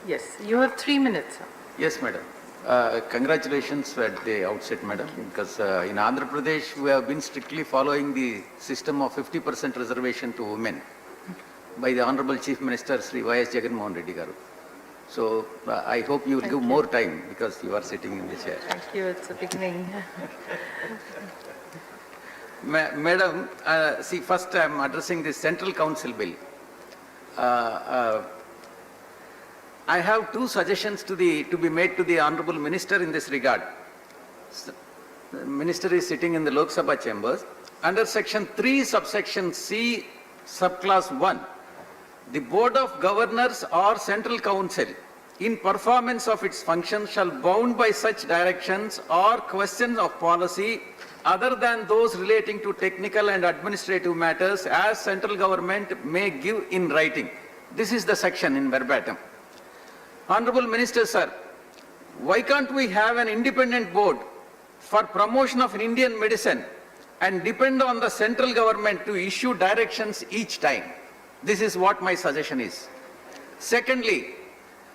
Yes, you have 3 minutes, sir. Yes, madam. Congratulations at the outset, madam, because in Andhra Pradesh we have been strictly following the system of 50% reservation to women by the Honorable Chief Minister Sri Y.S. Jagan Mohan Reddy Garu. So I hope you will give more time because you are sitting in the chair. Thank you, it's a beginning. Madam, see, first I am addressing the Central Council Bill. I have two suggestions to be made to the Honorable Minister in this regard. The Minister is sitting in the Lok Sabha chambers. Under Section 3, subsection C, subclass 1, the Board of Governors or Central Council, in performance of its functions, shall bound by such directions or questions of policy other than those relating to technical and administrative matters as central government may give in writing. This is the section in verbatim. Honorable Minister, sir, why can't we have an independent board for promotion of Indian medicine and depend on the central government to issue directions each time? This is what my suggestion is. Secondly,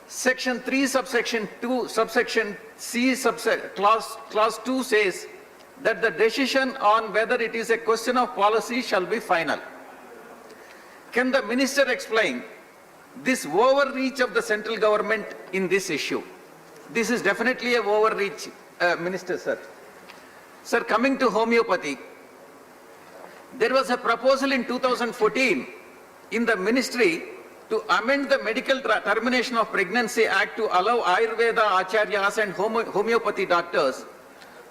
Section 3, subsection 2, subsection C, clause 2 says that the decision on whether it is a question of policy shall be final. Can the Minister explain this overreach of the central government in this issue? This is definitely an overreach, Minister, sir. Sir, coming to homeopathy, there was a proposal in 2014 in the ministry to amend the Medical Termination of Pregnancy Act to allow Ayurveda Acharyas and homeopathy doctors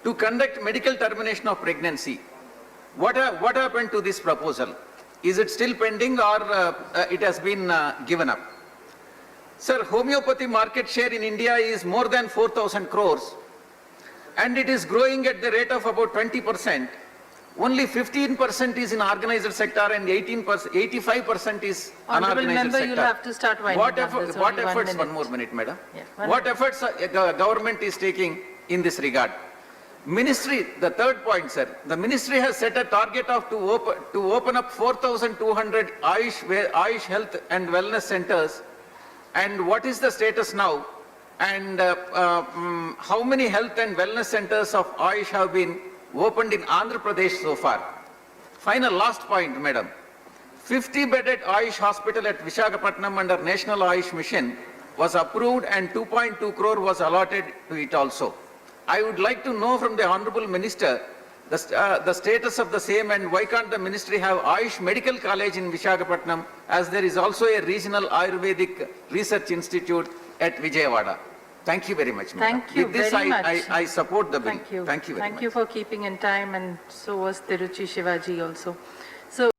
to conduct medical termination of pregnancy. What happened to this proposal? Is it still pending or it has been given up? Sir, homeopathy market share in India is more than 4,000 crores and it is growing at the rate of about 20%. Only 15% is in organized sector and 85% is Honorable unorganized member, sector. you'll have to start winding What up. There's what only 1 efforts, minute. one more minute, madam. Yeah, What efforts government is taking in this regard? Ministry, the third point, sir, the ministry has set a target of to open up 4,200 Ayush health and wellness centers. And what is the status now? And how many health and wellness centers of Ayush have been opened in Andhra Pradesh so far? Final last point, madam. 50-bedded Ayush hospital at Visakhapatnam under National Ayush Mission was approved and 2.2 crore was allotted to it also. I would like to know from the Honorable Minister the status of the same and why can't the ministry have Ayush Medical College in Visakhapatnam as there is also a regional Ayurvedic research institute at Vijayawada. Thank you very much, madam. Thank you With this, very much. I support the bill. Thank you. Thank you very much. Thank you for keeping in time, and so was Tiruchi Shivaji also.